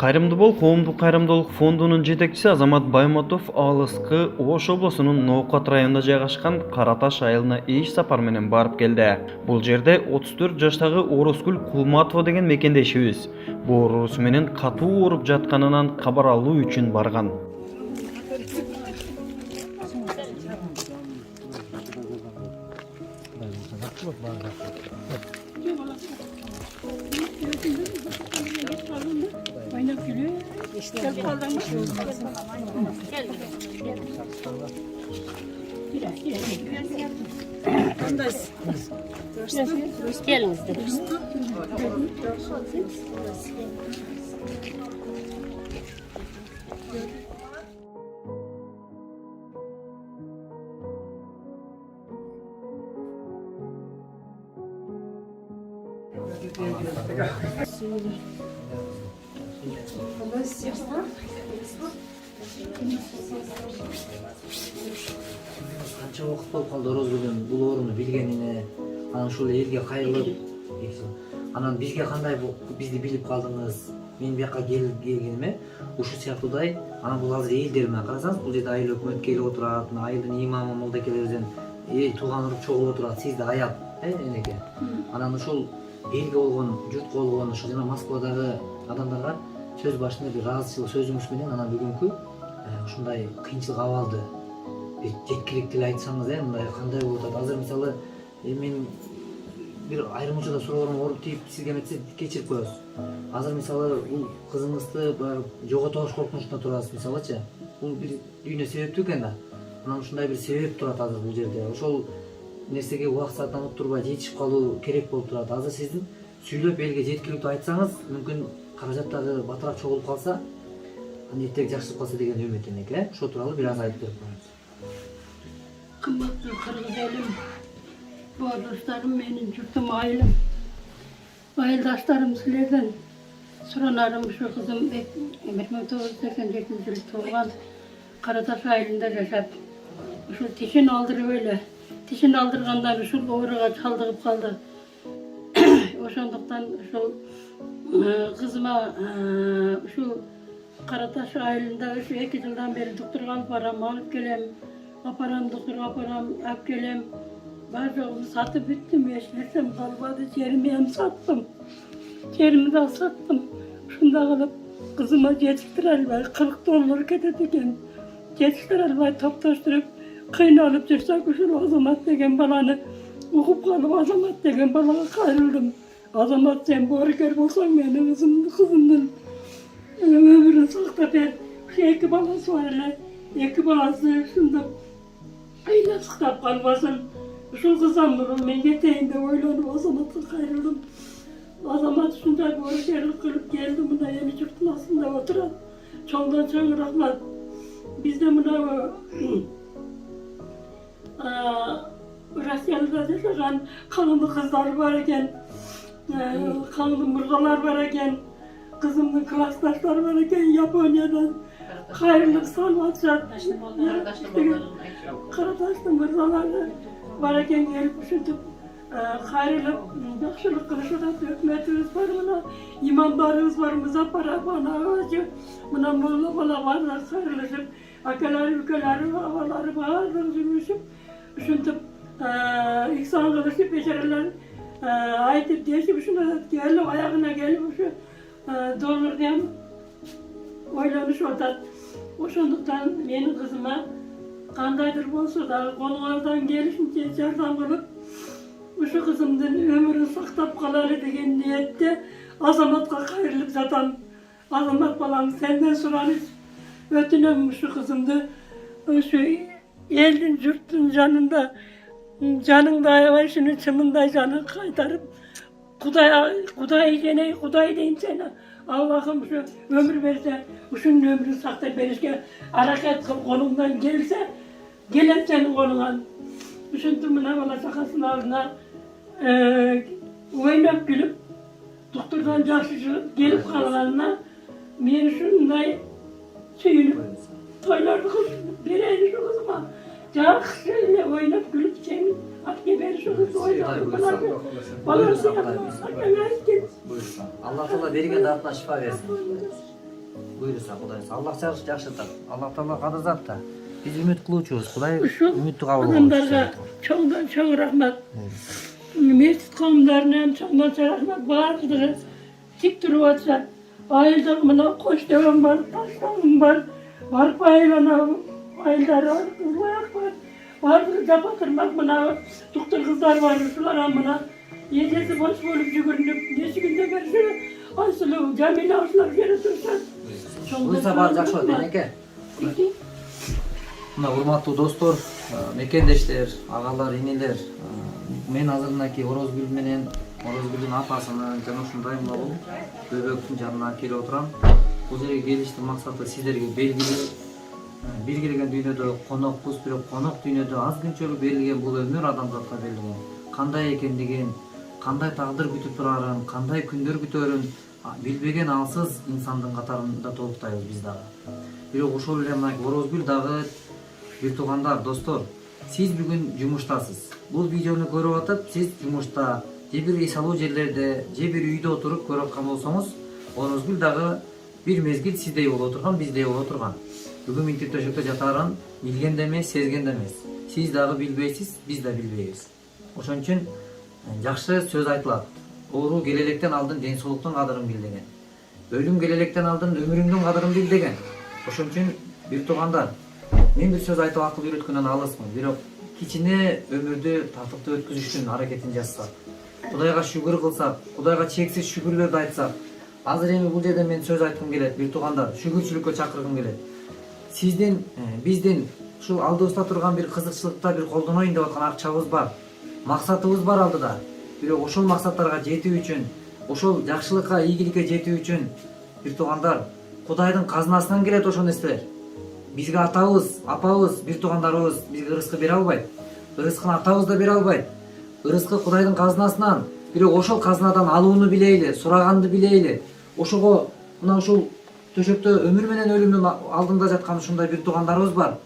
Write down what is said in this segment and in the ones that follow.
Кайрымды бол коомдук кайрымдуулук фондунун жетекчиси Азамат Байматов алыскы Ош облусунун Ноокат районунда жайгашкан Караташ айылына иш сапар менен барып келди. Бул жерде 34 жаштагы Орозгүл Кулматова деген мекендешибиз бул оорусу менен катуу ооруп жатканынан кабар алуу үчүн барган. Gelinizdir. Канча убакыт болуп калды Орозгүлдүн бул ооруну билгенине, анан ушул элге кайрылып, анан бизге кандай бизди билип калдыңыз, мен бияка келгениме ушул сыяктуудай, анан бул азыр элдер менен карасаңыз, бул жерде айыл өкмөт келип отурат, айылдын имамы молдокелерден тууган уруп чогулуп отурат, сизди аяп, энеке. Анан ушул элге болгон, журтка болгон, ушул жана Москвадагы адамдарга сөз башында бир ыраазычылык сөзүңүз менен анан бүгүнкү ушундай кыйынчылык абалды бир жеткиликтүү эле айтсаңыз, мындай кандай болуп атат? Азыр мисалы мен бир айрым учурда суроолорум ооруп тийип сизге эметсе кечирип коебуз. Азыр мисалы бул кызыңызды жоготош коркунучунда турасыз мисалычы. Бул бир дүйнө себептүү экен да. Анан ушундай бир себеп турат азыр бул жерде. Ошол нерсеге убакыт саатынан уктурбай жетишип калуу керек болуп турат. Азыр сиздин сүйлөп элге жеткиликтүү айтсаңыз, мүмкүн каражаттагы батыраак чогулуп калса, анан эртең жакшырып калса деген үмүт энеке. Ошол тууралуу бир аз айтып берип коюңуз. Kımmatlı kırgız elim, bu dostlarım benim yurtum ailem. Aildaşlarım sizlerden soranlarım şu kızım 1987 yıl doğan Karataş ailinde yaşap. Şu tişin aldırı öyle. Tişin aldırgandan şu doğruğa çaldırıp kaldı. Oşandıktan şu kızıma şu Karataş ailinde şu 2 yıldan beri doktorga alıp baram, alıp gelem. Aparam doktora aparam, ap gelem. Barcağımı satıp bittim, yaşarsam kalmadı. Yerimi hem sattım. Yerimi de sattım. Şunda kalıp kızıma yetiştirelmey, 40 dolar ketetiken. Yetiştirelmey, toptaştırıp kıyını alıp çıksak uşul Azamat degen balanı okup kalıp Azamat degen balana kayrıldım. Azamat sen bu hareket olsan benim kızımdan ömrünü sakta ben. Şu 2 balası var hele. 2 balası şunda ayla sıktap kalmasın. Şu kızım bunu men yeteğinde oylanıp Azamat'a kayrıldım. Azamat şunda bir hareket kılıp geldi buna yeni çırtın aslında oturan. Çoğundan çoğun rahmat. Bizde buna Rusya'da yaşayan kanlı kızlar var iken, kanlı mırgalar var iken, kızımın klastaşları var iken Japonya'dan hayırlı sanatçı, Karataşlı mırgaları var iken gelip üşütüp hayırlı yaxşılık kılışırat hükümetimiz var buna, imamlarımız var, müzaffara bana ağacı, buna mullamalar varlar hayırlaşıp, akaları ülkeleri havaları bağırdır zümüşüp, üşütüp İhsan kılışı beşeriler ayetip değişip şuna gelip ayağına gelip şu dolur diyen oylanış otat. Oşunduktan benim kızıma kandaydır bolsa da konulardan gelişince yardım kılıp şu kızımdan ömrünü saktap kaları degen niyette Azamat'a kayırılıp zaten Azamat balam senden soranız ötünem şu kızımda şu elin yurtun canında canın dayavaşını çımında canı kaytarıp Kuday gene Kuday deyin sana Allah'ım şu ömür verse şunun ömrünü sakta berişke hareket kıl kolundan gelse gelen senin kolundan şunun tümüne bana sakasının ağzına oynap gülüp doktordan çalışıp gelip kalanlarına beni şunday söyünüp toylarda kız bireyini şu kızıma Cak şöyle oynap gülüp çemin at geber şu kızı oynap balası yapmak Allah Allah bergen dağıtına şifa versin. буйруса Кудай. Аллах жакшыртат. Аллах Таала кадыр зат да. Биз үмүт кылуучубуз. Кудай Ушул үмүттү кабыл адамдарга чоңдон чоң рахмат. Mescid kavimlerine hem çoktan çarşmak bağırdı. Tik durup atsa. Ayılda bana koş devam var, taşlarım var. Var paylana, ayıllar var, kızlar var. Var kapatırmak bana, doktor kızlar var, şulara bana. Yedesi boş bulup cügürünüp, nesi günde verirse. Aysılı, Cemile Aslar geri dursan. Буйса бар жакшы болот энеке. Мына урматтуу достор, мекендештер, агалар, энелер, мен азыр мынакей Орозгүл менен Орозгүлдүн апасынын жана ушундай мына бул бөбөктүн жанына келип отурам. Бул жерге келиштин максаты сиздерге белгилүү. Бир келген дүйнөдө конокпуз, бирок конок дүйнөдө аз күнчөлүк берилген бул өмүр адамзатка берилген. Кандай экендигин, кандай тагдыр күтүп турарын, кандай күндөр күтөрүн билбеген алсыз инсандын катарында толуктайбыз биз дагы. Бирок ошол эле мына Орозгүл дагы бир туугандар, достор, сиз бүгүн жумуштасыз. Бул видеону көрүп атып, сиз жумушта, же бир үй салуу жерлерде, же бир үйдө отуруп көрүп аткан болсоңуз, Орозгүл дагы бир мезгил сиздей боло турган, биздей боло турган. Бүгүн минтип төшөктө жатарын билген да эмес, сезген да эмес. Сиз дагы билбейсиз, биз да билбейбиз. Ошон үчүн жакшы сөз айтылат. Оору келелектен алдын ден соолуктун кадырын бил деген. Өлүм келелектен алдын өмүрүңдүн кадырын бил деген. Ошон үчүн бир туугандар, мен бир сөз айтып акыл үйрөткөндөн алысмын. Бирок кичине өмүрдү татыктуу өткүзүштүн аракетин жасасак, Кудайга шүгүр кылсак, Кудайга чексиз шүгүрлөрдү айтсак, азыр эми бул жерде мен сөз айткым келет, бир туугандар, шүгүрчүлүккө чакыргым келет. Сиздин, биздин ушул алдыбызда турган бир кызыкчылыкта бир колдоноюн деп аткан акчабыз бар. Максатыбыз бар алдыда. Бирок ошол максаттарга жетүү үчүн, ошол жакшылыкка, ийгиликке жетүү үчүн бир туугандар, Кудайдын казынасынан келет ошол нерселер. Бизге атабыз, апабыз, бир туугандарыбыз бизге ырыскы бере албайт. Ырыскын атабыз да бере албайт. Ырыскы Кудайдын казынасынан, бирок ошол казынадан алууну билейли, сураганды билейли. Ошого мына ушул төшөктө өмүр менен өлүмдүн алдында жаткан ушундай бир туугандарыбыз бар.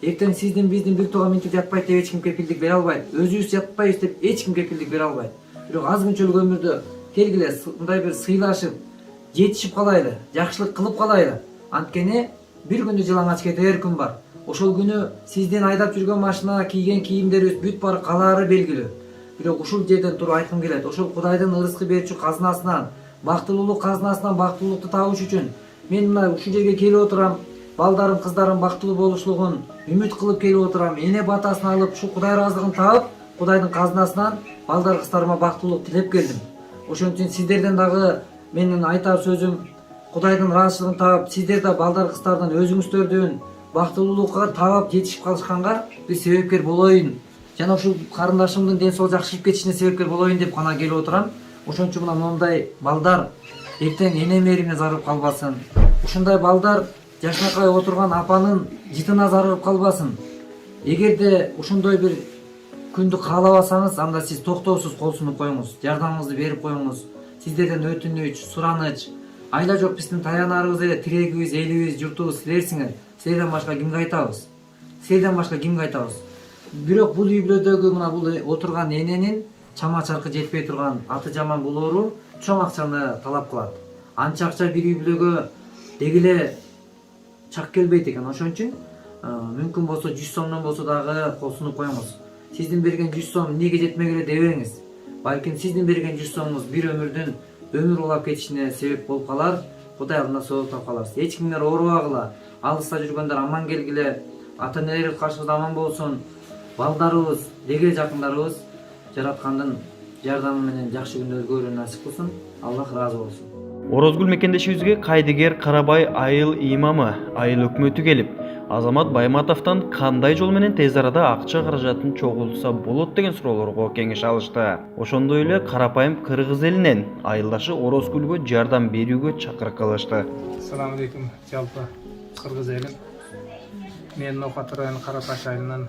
Эртең сиздин биздин бир тууган минтип жатпайт деп эч ким кепилдик бере албайт. Өзүбүз жатпайбыз деп эч ким кепилдик бере албайт. Бирок аз күнчөлүк өмүрдө келгиле мындай бир сыйлашып, жетишип калайлы, жакшылык кылып калайлы. Анткени бир күндө жылаңач кетер күн бар. Ошол күнү сиздин айдап жүргөн машина, кийген кийимдерибиз бүт баары калаары белгилүү. Бирок ушул жерден туруп айткым келет. Ошол Кудайдын ырыскы берүүчү казынасынан, бактылуулук казынасынан бактылуулукту табыш үчүн мен мына ушул жерге келип отурам. Балдарым, кыздарым бактылуу болушулугун үмүт кылып келип отурам. Эне батасын алып, ушул Кудай ыраазылыгын таап, Кудайдын казынасынан балдар, кыздарыма бактылуулук тилеп келдим. Ошон үчүн сиздерден дагы менин айтар сөзүм, Кудайдын ыраазычылыгын таап, сиздер да балдар, кыздардан өзүңүздөрдүн бактылуулукка таап жетишип калышканга бир себепкер болоюн. Жана ушул карындашымдын ден соолугу жакшырып кетишине себепкер болоюн деп гана келип отурам. Ошон үчүн мына моундай балдар эртең эне мээримине зарылып калбасын. Ушундай балдар жашнакай отурган апанын жытына зарылып калбасын. Эгерде ушондой бир күндү каалабасаңыз, анда сиз токтоосуз кол сунуп коюңуз, жардамыңызды берип коюңуз. Сиздерден өтүнүч, сураныч, айла жок биздин таянарыбыз эле тирегибиз, элибиз, журтубуз силерсиңер. Силерден башка кимге айтабыз? Силерден башка кимге айтабыз? Бирок бул үй бүлөдөгү мына бул отурган эненин чама чаркы жетпей турган аты жаман болоору чоң акчаны талап кылат. Анча акча бир үй бүлөгө дегиле чак келбейт экен. Ошон үчүн мүмкүн болсо 100 сомдон болсо дагы кол сунуп коюңуз. Сиздин берген 100 сом эмнеге жетмегиле дебеңиз. Балким сиздин берген 100 сомуңуз бир өмүрдүн өмүр улап кетишине себеп болуп калар. Кудай алдында сооп таап каларсыз. Эч кимдер оорубагыла. Алыста жүргөндөр аман келгиле. Ата-энелер каршыбызда аман болсун. Балдарыбыз, деге жакындарыбыз жараткандын жардамы менен жакшы күндөр көрүүнү насип кылсын. Аллах ыраазы болсун. Орозгүл мекендешибизге кайдыгер Карабай айыл имамы, айыл өкмөтү келип, Азамат Байматовдон кандай жол менен тез арада акча каражатын чогултса болот деген суроолорго кеңеш алышты. Ошондой эле карапайым кыргыз элинен айылдашы Орозгүлгө жардам берүүгө чакырык кылышты. Assalamu alaikum жалпы кыргыз элим. Мен Ноокат району Караташ айылынан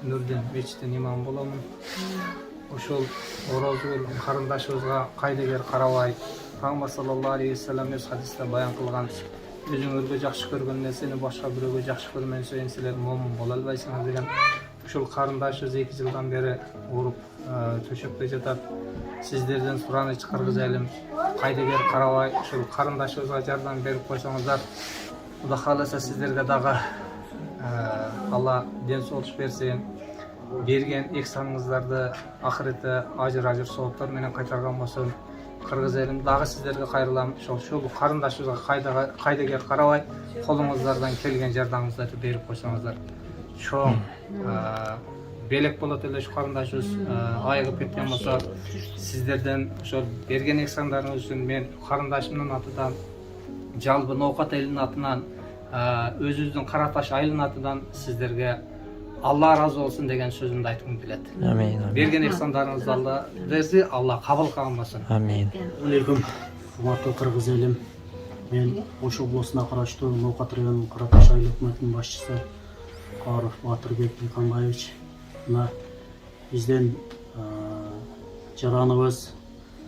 Нурдин мечитин имамы боломун. Ошол Орозгүл карындашыбызга кайдыгер Карабай Пайгамбар саллаллаху алейхи вассалам өз хадисте баян кылган өзүңөргө жакшы көргөн нерсени башка бирөөгө жакшы көрмөсөң силер момун боло албайсыңар деген. Ушул карындашыбыз 2 жылдан бери ооруп төшөктө жатат. сиздерден сураныч кыргыз элим кайдыгер карабай ушул карындашыбызга жардам берип койсоңуздар, Кудай кааласа сиздерге дагы Алла ден соолук берсин. Берген эксаныңыздарды ахиретте ажыр сооптор менен кайтарган болсун. Кыргыз элим дагы сиздерге кайрылам. Ушул карындашыбызга кайдыгер карабай колуңуздардан келген жардамыңыздарды берип койсоңуздар. Чоң белек болот эле ушу карындашыбыз айыгып кеткен болсо, сиздерден ошол берген эксандарыңыз үчүн мен карындашымдын атынан, жалпы Ноокат элинин атынан, өзүбүздүн Караташ айылынын атынан сиздерге Алла разы болсун деген сөзүмдү айткым келет. Амин. Берген эксандарыңызды Алла берси, Алла кабыл кылган болсун. Амин. Алейкум, кымбаттуу кыргыз элим. Мен Ош облусуна караштуу Ноокат районунун Караташ айыл өкмөтүнүн башчысы Каров Батырбек Никанбаевич. Мына бизден жараныбыз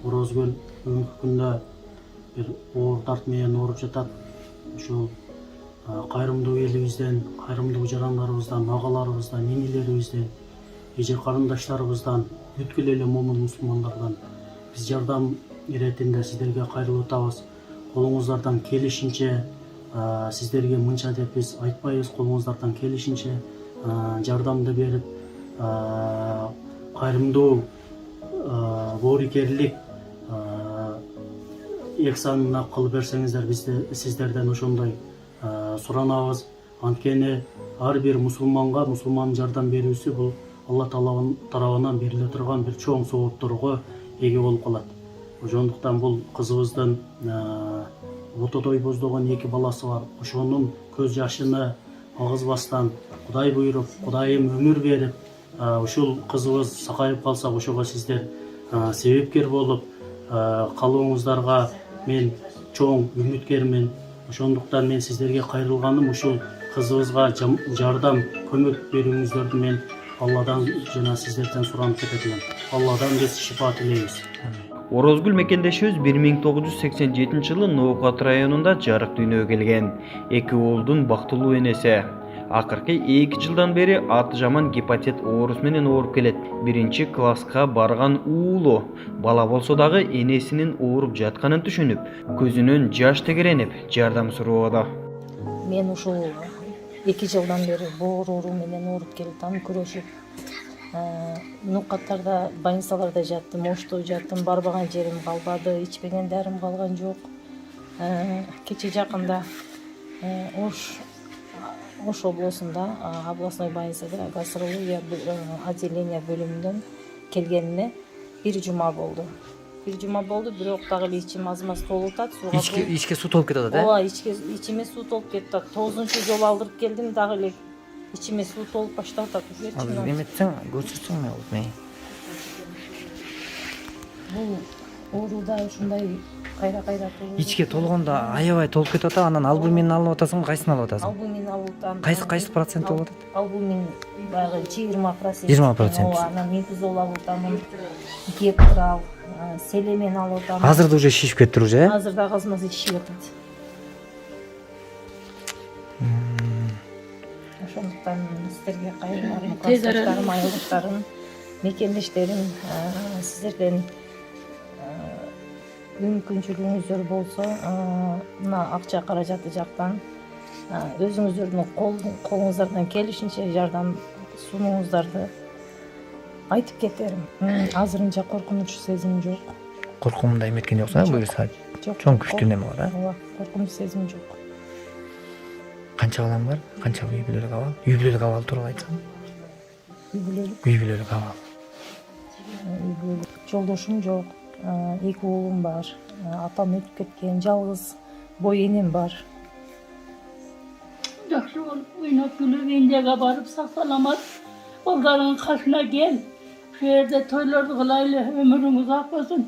Орозкөл бүгүнкү күндө бир оор дарт менен ооруп жатат. Ушул кайрымдуу элибизден, кайрымдуу жарандарыбыздан, агаларыбыздан, энелерибизден, эже карындаштарыбыздан, бүткүл эле момун мусулмандардан биз жардам иретинде сиздерге кайрылып атабыз. Колуңуздардан келишинче сиздерге мынча деп биз айтпайбыз, колуңуздардан келишинче жардамды берип, кайрымдуу боорукерлик эксанына кылып берсеңиздер, биз сиздерден ошондой суранабыз. Анткени ар бир мусулманга, мусулмандын жардам берүүсү бул Алла Тааланын тарабынан бериле турган бир чоң соопторго эге болуп калат. Ошондуктан бул кызыбыздын ортодой боздогон 2 баласы бар. Ошонун көз жашыны агызбастан Кудай буйруп, Кудайым өмүр берип, ушул кызыбыз сакайып калса, ошого сиздер себепкер болуп калууңуздарга мен чоң үмүткермин. Ошондуктан мен сиздерге кайрылганым ушул кызыбызга жардам, көмөк берүүңүздөрдү мен Алладан жана сиздерден суранып кетем. Алладан биз шифа тилейбиз. Орозкөл мекендешибиз 1987 жылы Ноокат районунда жарык дүйнөгө келген. 2 уулдун бактылуу энеси. Акыркы 2 жылдан бери аты жаман гепатит оорусу менен ооруп келет. 1-класска барган уулу бала болсо дагы энесинин ооруп жатканын түшүнүп, көзүнөн жаш тегеренип, жардам суроодо. Мен ушул 2 жылдан бери боор оору менен ооруп келатам, күрөшүп. Ноокаттарда, больницаларда жаттым, Ошто жаттым, барбаган жерим калбады, ичпеген дарым калган жок. Кече жакында Ош облусунда областной больницада гастрология отделение бөлүмүнөн келгенине 1 жума болду. 1 жума болду, бирок дагы эле ичим аз-маз толуп атат. Ичке суу толуп кетип атат, Ооба, ичиме суу толуп кетип атат. 9-жолу алдырып келдим, дагы эле ичиме суу толуп баштап атат. Эметсең, көрсөтсөң мен. Бул ооруда ушундай кайра Ичке толгондо аябай толуп кетип атат, анан албумин алып атасың, кайсын алып атасың? Албумин алып атам. Кайсы процент болуп атат? Албумин баягы 20%. 20%. Ооба, анан мефизол алып атам, гептрал, селемен алып атам. Азыр уже шишип кетти уже, Азыр да аз-маз шишип атат. Ошондуктан сиздерге кайрылам, классташтарым, айылдыштарым, мекендештерим, сиздерден мүмкүнчүлүгүңүздөр болсо, мына акча каражаты жактан өзүңүздөрдүн колуңуздардан келишинче жардам сунууңуздарды айтып кетерим. Азырынча коркунуч сезим жок. коркуумда эметкен жоксуң, буюрса чоң күчтүү неме бар, Ооба, коркунуч сезим жок. Канча балаң бар? Канча үй бүлөлүк абал? Үй бүлөлүк абал тууралуу айтсаң. Үй бүлөлүк абал. Жолдошум жок. 2 уулум бар. Атам өтүп кеткен, жалгыз бой энем бар. Жакшы болуп ойноп күлүп Индияга барып сак-саламат балдарыңдын кашына кел. Ошол жерде тойлорду кылайлы, өмүрүң узак болсун.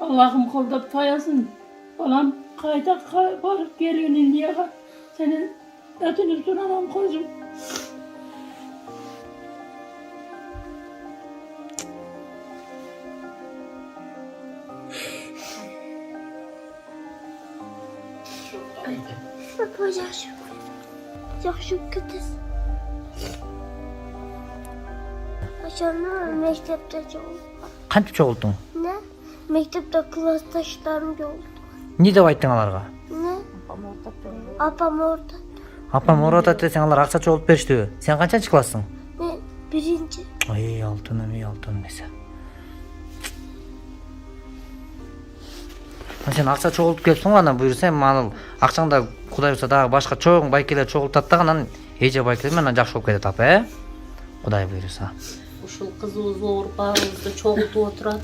Аллахым колдоп таясын. Балам кайта барып келин Индияга. Сенин өтүнүп суранам койсуң. Papa yaxşı kız. Aşağıda mektepte çok. Кантип чогулттуң? Ne? Mektepte klastaşlarım oldu. Не деп айттың аларга? Ne? Apam orada. Апам оратат десең алар акча чогултуп бериштиби? Сен канчанчы класссың? Ben birinci. Ey алтыным несе. Сен акча чогултуп келипсиң го, анан буюрса анан акчаңда Кудай буюрса дагы башка чоң байкелер чогултат да анан эже байкелер менен жакшы болуп кетет апа, Кудай буюрса. Ушул кызыбыз ооруп баарыбызды чогултуп отурат.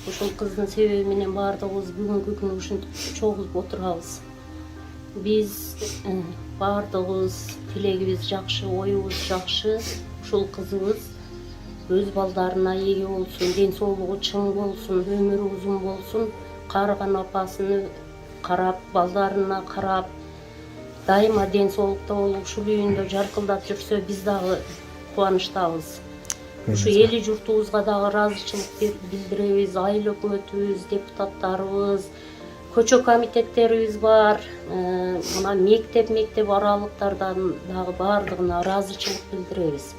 Ушул кыздын себеби менен баардыгыбыз бүгүнкү күнү ушинтип чогулуп отурабыз. Биз баардыгыбыз тилегибиз жакшы, оюбуз жакшы. Ушул кызыбыз өз балдарына эге болсун, ден соолугу чың болсун, өмүрү узун болсун. Карыган апасын карап, балдарына карап, дайыма ден соолукта болуп, ушул үйүндө жаркылдап жүрсө, биз дагы кубанычтабыз. Ушу эли журтубузга дагы ыраазычылык билдиребиз. Айыл өкмөтүбүз, депутаттарыбыз, көчө комитеттерибиз бар. Мына мектеп аралыктардан дагы баардыгына ыраазычылык билдиребиз.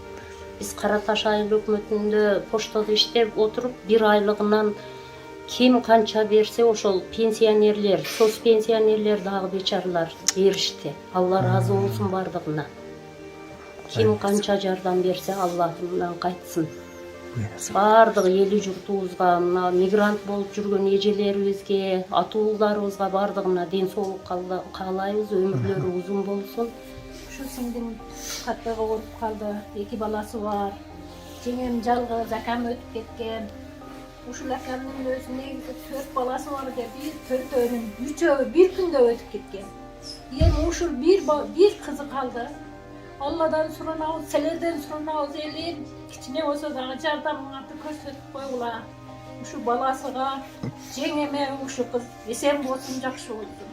Биз Кара Таш айыл өкмөтүндө поштада иштеп отуруп, бир айлыгынан ким канча берсе, ошол пенсионерлер, соц пенсионерлер дагы бечаралар беришти. Алла ыраазы болсун баардыгына. Ким канча жардам берсе, Аллахынан кайтсын. Баардыгы эли журтубузга, мына мигрант болуп жүргөн эжелерибизге, ата уулдарыбызга баардыгына ден соолук каалайбыз, өмүрлөрү узун болсун. Ушу сиңдим катпайга ооруп калды, 2 баласы бар. Жеңем жалгыз, акам өтүп кеткен. Ушул акамдын өзү негизи 4 баласы бар экен, төртөөнүн 3-өө бир күндө өтүп кеткен. Эми ушул бир кызы калды. Алладан суранабыз, силерден суранабыз, элим кичине болсо дагы жардамыңарды көрсөтүп койгула. Ушу баласыга, жеңеме ушу кыз эсен болсун, жакшы болсун.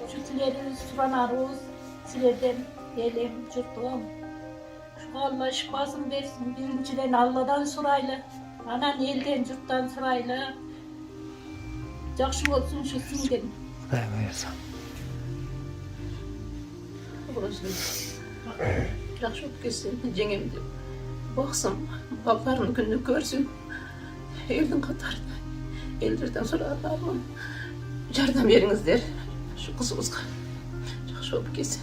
Ушу тилерибиз, суранарыбыз силерден, элим, журтум. Ушуга Алла шифасын берсин. Биринчиден Алладан сурайлы, анан элден, журттан сурайлы. Жакшы болсун ушу сиңдим. Кудай буюрса. Жакшы болуп кетсин, жеңемди баксын, балдарын күнү көрсүн. Элдин катарында, элдерден суранабым, жардам бериңиздер. Ушу кызыбызга жакшы болуп кетсин.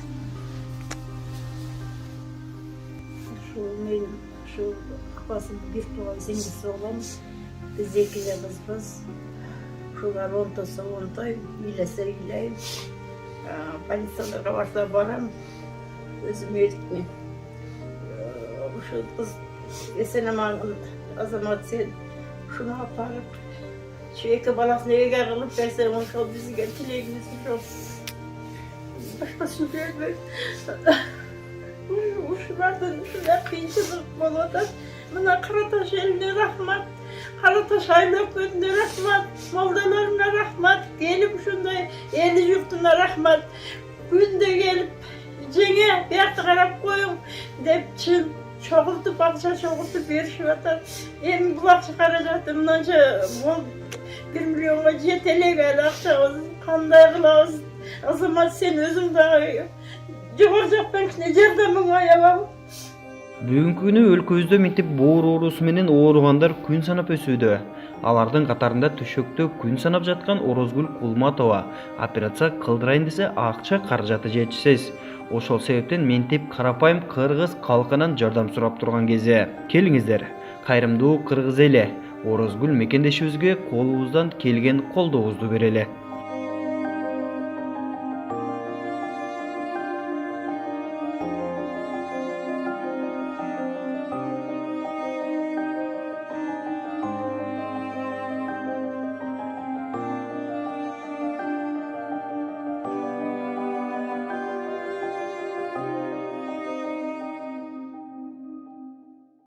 Мен ушу апасынын бир тууган сиңдиси болгом. Биз 2 кызбыз. Ушулар онтосо онтой, үйлесе үйлейм. Полицияларга барса барам. Özüm öğretmen. Şu kız esene azamat sen şunu aparıp şu 2 balasını eve kılıp versen onu şu bizge tileğimiz şu. Başkasını görmek. Uşulardan şuna kıyıcılık boladan. Buna Kara Taş eline rahmat. Kara Taş aylı öpündü rahmat. Moldalarına rahmat. Gelip şunda eli yurtuna rahmat. Günde gelip Jenge buyakta karap koyun dep çın çoğultup akça çoğultup berişip atar. Emin bu akça karacaktı mınanca 1 milyonga jetelek eli akçabız kanday kılabız. O zaman sen özün dağı жогоржакпен кичине жардамыңа аябам. Бүгүнкү күнү өлкөбүздө мектеп боор оорусу менен ооругандар күн санап өсүүдө. Алардын катарында төшөктө күн санап жаткан Орозгүл Кулматова операция кылдырайын десе акча каражаты жетишсиз. Ошол себептен мектеп карапайым кыргыз калкынан жардам сурап турган кезде. Келиңиздер, кайрымдуу кыргыз эли Орозгүл мекендешибизге колубуздан келген колдообузду берели.